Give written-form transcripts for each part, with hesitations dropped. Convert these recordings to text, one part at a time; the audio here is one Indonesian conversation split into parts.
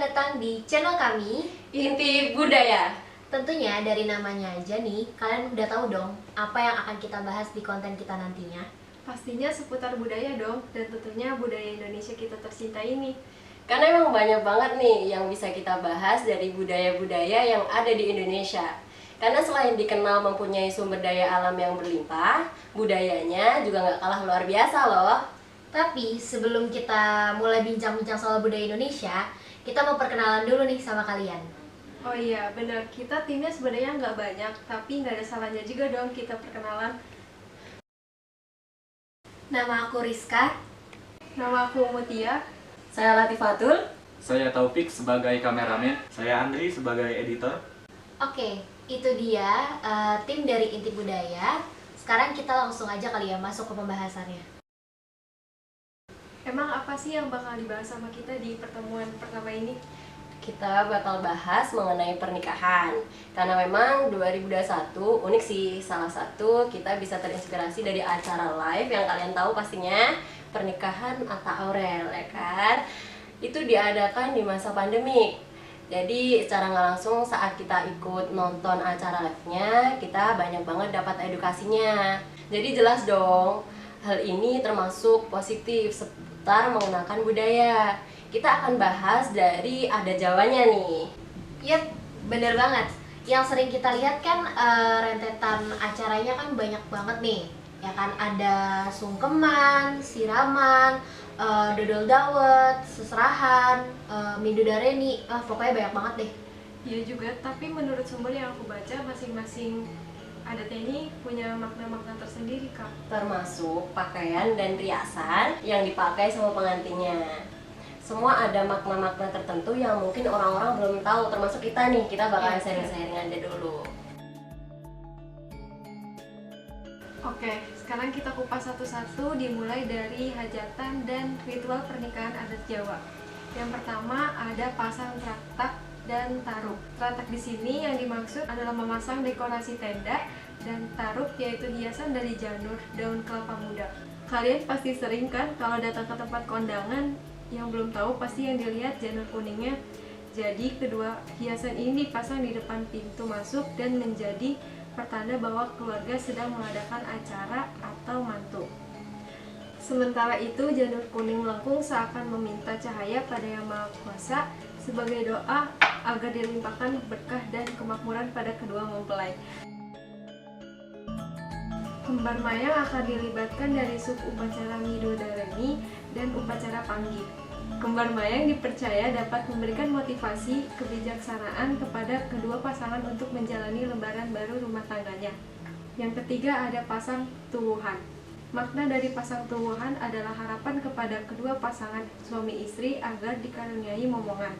datang di channel kami Inti Budaya. Tentunya dari namanya aja nih, kalian udah tahu dong apa yang akan kita bahas di konten kita nantinya. Pastinya seputar budaya dong, dan tentunya budaya Indonesia kita tercinta ini. Karena emang banyak banget nih yang bisa kita bahas dari budaya-budaya yang ada di Indonesia. Karena selain dikenal mempunyai sumber daya alam yang berlimpah, budayanya juga nggak kalah luar biasa loh. Tapi sebelum kita mulai bincang-bincang soal budaya Indonesia, kita mau perkenalan dulu nih sama kalian. Oh iya, benar. Kita timnya sebenarnya nggak banyak, tapi nggak ada salahnya juga dong kita perkenalan. Nama aku Rizka. Nama aku Mutia. Saya Latifatul. Saya Taufik sebagai kameramen. Saya Andri sebagai editor. Oke, itu dia tim dari Inti Budaya. Sekarang kita langsung aja kali ya masuk ke pembahasannya. Emang apa sih yang bakal dibahas sama kita di pertemuan pertama ini? Kita bakal bahas mengenai pernikahan. Karena memang 2021 unik sih. Salah satu kita bisa terinspirasi dari acara live yang kalian tahu pastinya, pernikahan Atta Aurel, ya kan? Itu diadakan di masa pandemi. Jadi secara nggak langsung saat kita ikut nonton acara live-nya, kita banyak banget dapat edukasinya. Jadi jelas dong, hal ini termasuk positif seputar mengenalkan budaya. Kita akan bahas dari adat Jawanya nih. Yap, bener banget. Yang sering kita lihat kan rentetan acaranya kan banyak banget nih. Ya kan, ada sungkeman, siraman, dodol dawet, seserahan, midodareni, pokoknya banyak banget deh. Iya juga, tapi menurut sumber yang aku baca, masing-masing adatnya ini punya makna-makna tersendiri, Kak. Termasuk pakaian dan riasan yang dipakai sama pengantinnya. Semua ada makna-makna tertentu yang mungkin orang-orang belum tahu, termasuk kita nih. Kita bakalan sharing-sharing aja dulu. Oke, sekarang kita kupas satu-satu, dimulai dari hajatan dan ritual pernikahan adat Jawa. Yang pertama ada pasang teratak dan taruk. Teratak di sini yang dimaksud adalah memasang dekorasi tenda, dan taruk yaitu hiasan dari janur daun kelapa muda. Kalian pasti sering kan kalau datang ke tempat kondangan, yang belum tahu pasti yang dilihat janur kuningnya. Jadi kedua hiasan ini dipasang di depan pintu masuk dan menjadi pertanda bahwa keluarga sedang mengadakan acara atau mantu. Sementara itu janur kuning melengkung seakan meminta cahaya pada Yang Maha Kuasa sebagai doa agar dilimpahkan berkah dan kemakmuran pada kedua mempelai. Kembar mayang akan dilibatkan dari suku upacara midodareni dan upacara panggih. Kembar mayang dipercaya dapat memberikan motivasi kebijaksanaan kepada kedua pasangan untuk menjalani lembaran baru rumah tangganya. Yang ketiga ada pasang tuwuhan. Makna dari pasang tuwuhan adalah harapan kepada kedua pasangan suami istri agar dikaruniai momongan.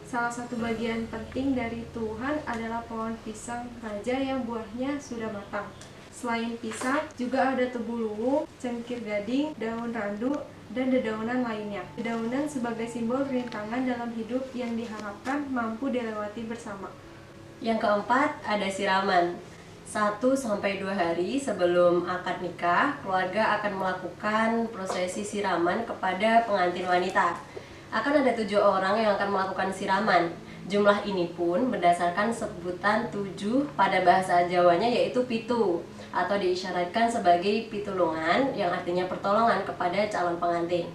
Salah satu bagian penting dari tuwuhan adalah pohon pisang raja yang buahnya sudah matang. Selain pisang, juga ada tebu luwung, cengkir gading, daun randu, dan dedaunan lainnya. Dedaunan sebagai simbol rintangan dalam hidup yang diharapkan mampu dilewati bersama. Yang keempat ada siraman. 1-2 hari sebelum akad nikah, keluarga akan melakukan prosesi siraman kepada pengantin wanita. Akan ada 7 orang yang akan melakukan siraman. Jumlah ini pun berdasarkan sebutan 7 pada bahasa Jawanya, yaitu pitu, atau diisyaratkan sebagai pitulungan yang artinya pertolongan kepada calon pengantin.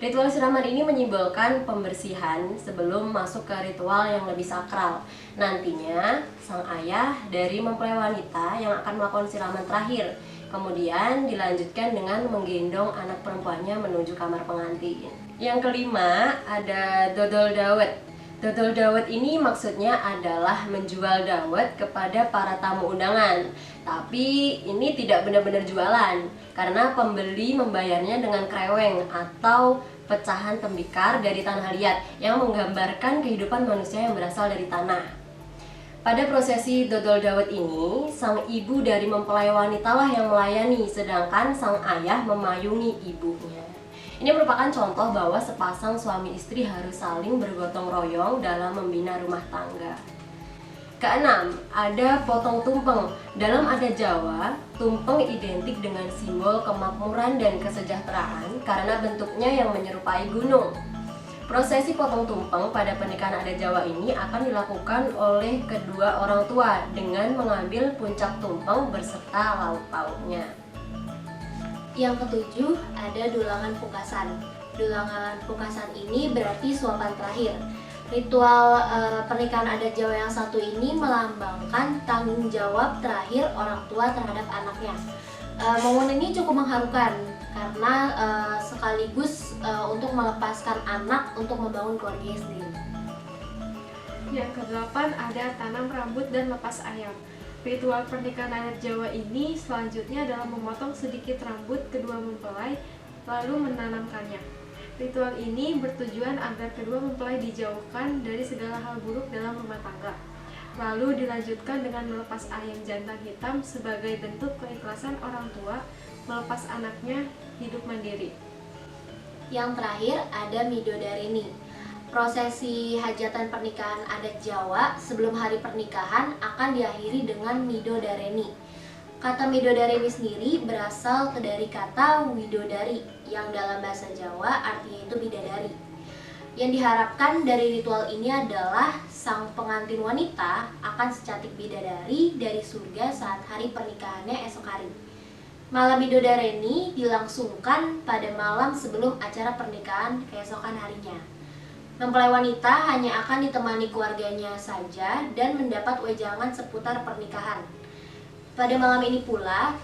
Ritual siraman ini menyimbolkan pembersihan sebelum masuk ke ritual yang lebih sakral. Nantinya sang ayah dari mempelai wanita yang akan melakukan siraman terakhir. Kemudian dilanjutkan dengan menggendong anak perempuannya menuju kamar pengantin. Yang kelima ada dodol dawet. Dodol dawet ini maksudnya adalah menjual dawet kepada para tamu undangan. Tapi ini tidak benar-benar jualan, karena pembeli membayarnya dengan kreweng atau pecahan tembikar dari tanah liat yang menggambarkan kehidupan manusia yang berasal dari tanah. Pada prosesi dodol dawet ini, sang ibu dari mempelai wanitalah yang melayani, sedangkan sang ayah memayungi ibunya. Ini merupakan contoh bahwa sepasang suami istri harus saling bergotong royong dalam membina rumah tangga. Keenam, ada potong tumpeng. Dalam adat Jawa, tumpeng identik dengan simbol kemakmuran dan kesejahteraan karena bentuknya yang menyerupai gunung. Prosesi potong tumpeng pada pernikahan adat Jawa ini akan dilakukan oleh kedua orang tua dengan mengambil puncak tumpeng berserta lauk pauknya. Yang ketujuh ada dulangan pukasan. Dulangan pukasan ini berarti suapan terakhir. Ritual pernikahan adat Jawa yang satu ini melambangkan tanggung jawab terakhir orang tua terhadap anaknya. Momen ini cukup mengharukan karena sekaligus untuk melepaskan anak untuk membangun keluarganya sendiri. Yang kedelapan ada tanam rambut dan lepas ayam. Ritual pernikahan adat Jawa ini selanjutnya adalah memotong sedikit rambut kedua mempelai lalu menanamkannya. Ritual ini bertujuan agar kedua mempelai dijauhkan dari segala hal buruk dalam rumah tangga. Lalu dilanjutkan dengan melepas ayam jantan hitam sebagai bentuk keikhlasan orang tua melepas anaknya hidup mandiri. Yang terakhir ada Midodareni. Prosesi hajatan pernikahan adat Jawa sebelum hari pernikahan akan diakhiri dengan Midodareni. Kata Midodareni sendiri berasal dari kata widodari yang dalam bahasa Jawa artinya itu bidadari. Yang diharapkan dari ritual ini adalah sang pengantin wanita akan secantik bidadari dari surga saat hari pernikahannya esok hari. Malam Midodareni dilangsungkan pada malam sebelum acara pernikahan keesokan harinya. Mempelai wanita hanya akan ditemani keluarganya saja dan mendapat wejangan seputar pernikahan. Pada malam ini pula,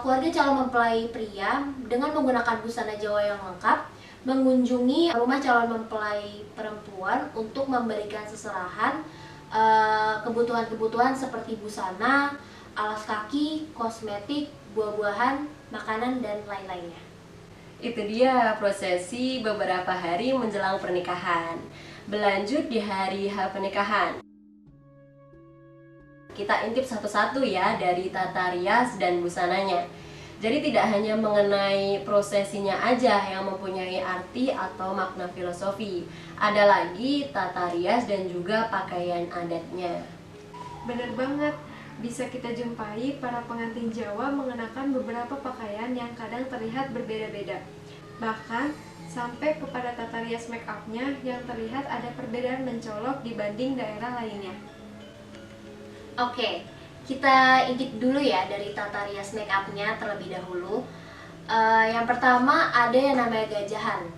keluarga calon mempelai pria dengan menggunakan busana Jawa yang lengkap mengunjungi rumah calon mempelai perempuan untuk memberikan seserahan kebutuhan-kebutuhan seperti busana, alas kaki, kosmetik, buah-buahan, makanan, dan lain-lainnya. Itu dia prosesi beberapa hari menjelang pernikahan. Berlanjut di hari H pernikahan. Kita intip satu-satu ya dari tata rias dan busananya. Jadi tidak hanya mengenai prosesinya aja yang mempunyai arti atau makna filosofi. Ada lagi tata rias dan juga pakaian adatnya. Bener banget, bisa kita jumpai para pengantin Jawa mengenakan beberapa pakaian yang kadang terlihat berbeda-beda. Bahkan sampai kepada tata rias make up-nya yang terlihat ada perbedaan mencolok dibanding daerah lainnya. Oke, kita intip dulu ya dari tata rias make up-nya terlebih dahulu. Yang pertama ada yang namanya gajahan.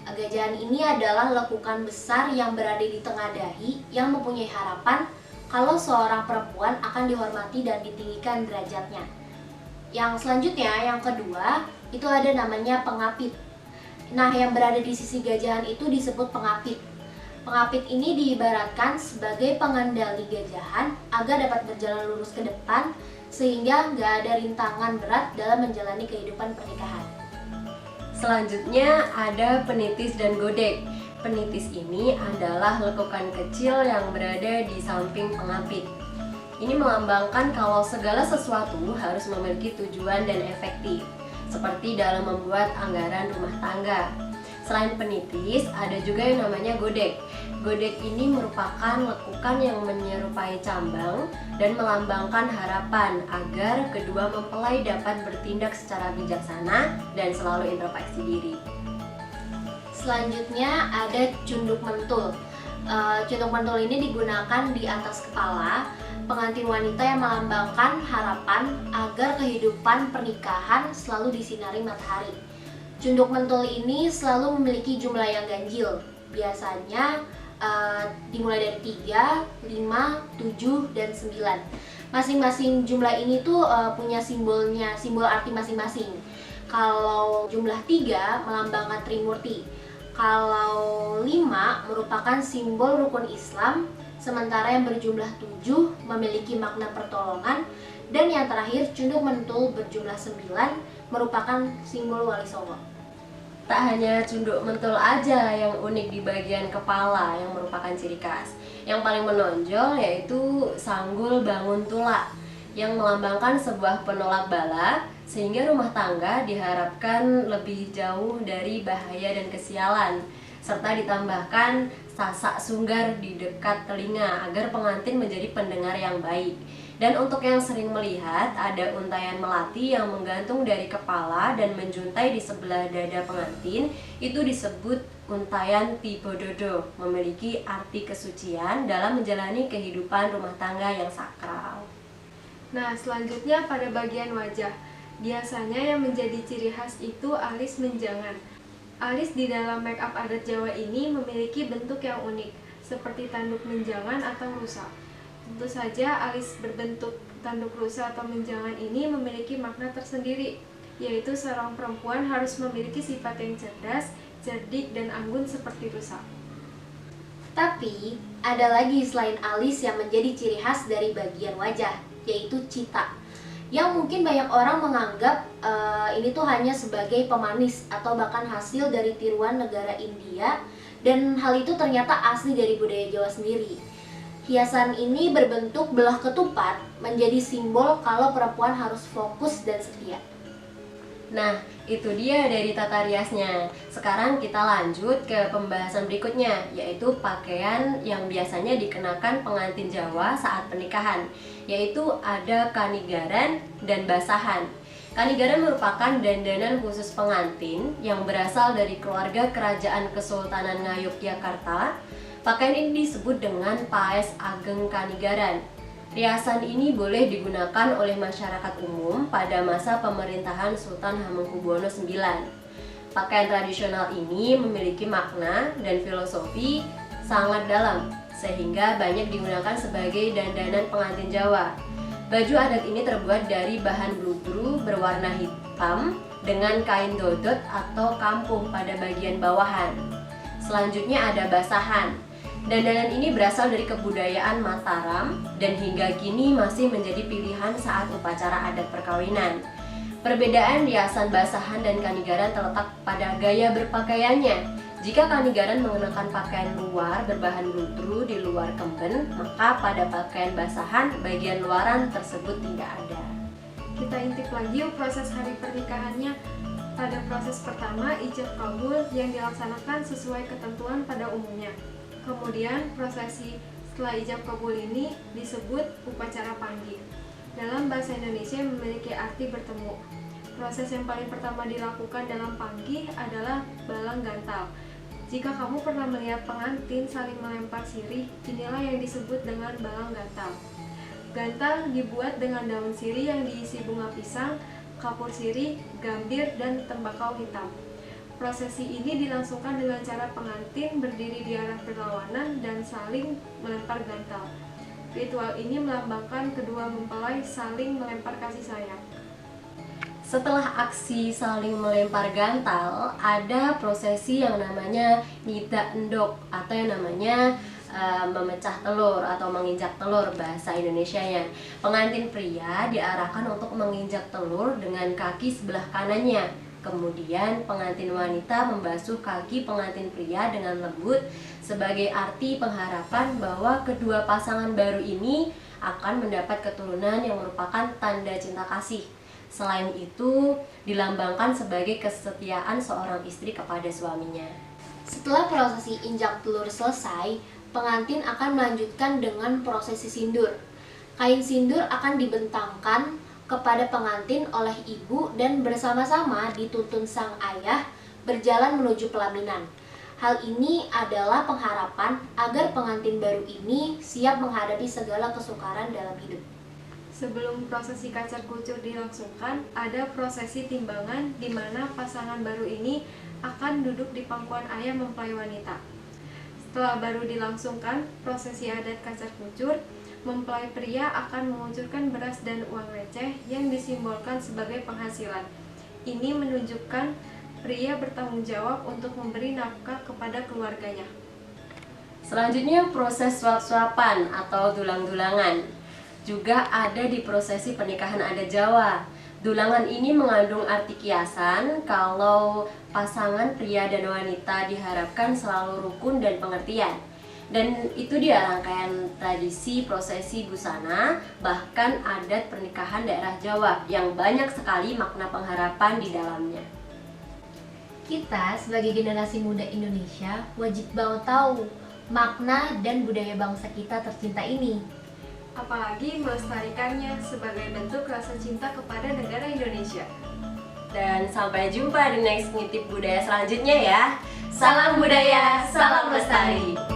Gajahan ini adalah lekukan besar yang berada di tengah dahi yang mempunyai harapan kalau seorang perempuan akan dihormati dan ditinggikan derajatnya. Yang selanjutnya, yang kedua, itu ada namanya pengapit. Nah, yang berada di sisi gajahan itu disebut pengapit. Pengapit ini diibaratkan sebagai pengendali gajahan agar dapat berjalan lurus ke depan sehingga nggak ada rintangan berat dalam menjalani kehidupan pernikahan. Selanjutnya ada penitis dan godek. Penitis ini adalah lekukan kecil yang berada di samping pengapit. Ini melambangkan kalau segala sesuatu harus memiliki tujuan dan efektif, seperti dalam membuat anggaran rumah tangga. Selain penitis, ada juga yang namanya godek. Godek ini merupakan lekukan yang menyerupai cambang dan melambangkan harapan agar kedua mempelai dapat bertindak secara bijaksana dan selalu introspeksi diri. Selanjutnya ada cunduk mentul. Cunduk mentul ini digunakan di atas kepala pengantin wanita yang melambangkan harapan agar kehidupan pernikahan selalu disinari matahari. Cunduk mentul ini selalu memiliki jumlah yang ganjil. Biasanya dimulai dari 3, 5, 7, dan 9. Masing-masing jumlah ini tuh punya simbol arti masing-masing. Kalau jumlah 3 melambangkan Trimurti. Kalau 5 merupakan simbol rukun Islam, sementara yang berjumlah 7 memiliki makna pertolongan, dan yang terakhir cunduk mentul berjumlah 9 merupakan simbol wali songo. Tak hanya cunduk mentul aja yang unik di bagian kepala yang merupakan ciri khas. Yang paling menonjol yaitu sanggul bangun tula yang melambangkan sebuah penolak bala sehingga rumah tangga diharapkan lebih jauh dari bahaya dan kesialan, serta ditambahkan sasak sunggar di dekat telinga agar pengantin menjadi pendengar yang baik. Dan untuk yang sering melihat, ada untayan melati yang menggantung dari kepala dan menjuntai di sebelah dada pengantin, itu disebut untayan Pibododo memiliki arti kesucian dalam menjalani kehidupan rumah tangga yang sakral. Nah, selanjutnya pada bagian wajah. Biasanya yang menjadi ciri khas itu alis menjangan. Alis di dalam make up adat Jawa ini memiliki bentuk yang unik, seperti tanduk menjangan atau rusa. Tentu saja alis berbentuk tanduk rusa atau menjangan ini memiliki makna tersendiri, yaitu seorang perempuan harus memiliki sifat yang cerdas, cerdik, dan anggun seperti rusa. Tapi, ada lagi selain alis yang menjadi ciri khas dari bagian wajah, yaitu cita. Yang mungkin banyak orang menganggap ini tuh hanya sebagai pemanis atau bahkan hasil dari tiruan negara India, dan hal itu ternyata asli dari budaya Jawa sendiri. Hiasan ini berbentuk belah ketupat menjadi simbol kalau perempuan harus fokus dan setia. Nah, itu dia dari tata riasnya. Sekarang kita lanjut ke pembahasan berikutnya, yaitu pakaian yang biasanya dikenakan pengantin Jawa saat pernikahan, yaitu ada kanigaran dan basahan. Kanigaran merupakan dandanan khusus pengantin yang berasal dari keluarga kerajaan Kesultanan Ngayogyakarta. Pakaian ini disebut dengan paes ageng kanigaran. Riasan ini boleh digunakan oleh masyarakat umum pada masa pemerintahan Sultan Hamengkubuwono IX. Pakaian tradisional ini memiliki makna dan filosofi sangat dalam, sehingga banyak digunakan sebagai dandanan pengantin Jawa. Baju adat ini terbuat dari bahan bludru berwarna hitam dengan kain dodot atau kampuh pada bagian bawahan. Selanjutnya ada basahan. Dandanan ini berasal dari kebudayaan Mataram dan hingga kini masih menjadi pilihan saat upacara adat perkawinan. Perbedaan riasan basahan dan kanigaran terletak pada gaya berpakaiannya. Jika kanigaran mengenakan pakaian luar berbahan bludru di luar kemben, maka pada pakaian basahan bagian luaran tersebut tidak ada. Kita intip lagi yuk proses hari pernikahannya. Pada proses pertama, ijab kabul yang dilaksanakan sesuai ketentuan pada umumnya. Kemudian prosesi setelah ijab kabul ini disebut upacara panggih. Dalam bahasa Indonesia memiliki arti bertemu. Proses yang paling pertama dilakukan dalam panggih adalah balang gantal. Jika kamu pernah melihat pengantin saling melempar sirih, inilah yang disebut dengan balang gantal. Gantal dibuat dengan daun sirih yang diisi bunga pisang, kapur sirih, gambir, dan tembakau hitam. Prosesi ini dilangsungkan dengan cara pengantin berdiri di arah berlawanan dan saling melempar gantal. Ritual ini melambangkan kedua mempelai saling melempar kasih sayang. Setelah aksi saling melempar gantal, ada prosesi yang namanya nida endok atau yang namanya memecah telur atau menginjak telur bahasa Indonesianya. Pengantin pria diarahkan untuk menginjak telur dengan kaki sebelah kanannya. Kemudian pengantin wanita membasuh kaki pengantin pria dengan lembut sebagai arti pengharapan bahwa kedua pasangan baru ini akan mendapat keturunan yang merupakan tanda cinta kasih. Selain itu, dilambangkan sebagai kesetiaan seorang istri kepada suaminya. Setelah prosesi injak telur selesai, pengantin akan melanjutkan dengan prosesi sindur. Kain sindur akan dibentangkan kepada pengantin oleh ibu dan bersama-sama dituntun sang ayah berjalan menuju pelaminan. Hal ini adalah pengharapan agar pengantin baru ini siap menghadapi segala kesukaran dalam hidup. Sebelum prosesi kacar kucur dilangsungkan, ada prosesi timbangan di mana pasangan baru ini akan duduk di pangkuan ayah mempelai wanita. Setelah baru dilangsungkan prosesi adat kacar kucur, mempelai pria akan mengucurkan beras dan uang receh yang disimbolkan sebagai penghasilan. Ini menunjukkan pria bertanggung jawab untuk memberi nafkah kepada keluarganya. Selanjutnya proses suap-suapan atau dulang-dulangan juga ada di prosesi pernikahan adat Jawa. Dulangan ini mengandung arti kiasan kalau pasangan pria dan wanita diharapkan selalu rukun dan pengertian. Dan itu dia rangkaian tradisi prosesi busana, bahkan adat pernikahan daerah Jawa yang banyak sekali makna pengharapan di dalamnya. Kita sebagai generasi muda Indonesia wajib banget tahu makna dan budaya bangsa kita tercinta ini. Apalagi melestarikannya sebagai bentuk rasa cinta kepada negara Indonesia. Dan sampai jumpa di next ngintip budaya selanjutnya ya. Salam budaya, salam lestari.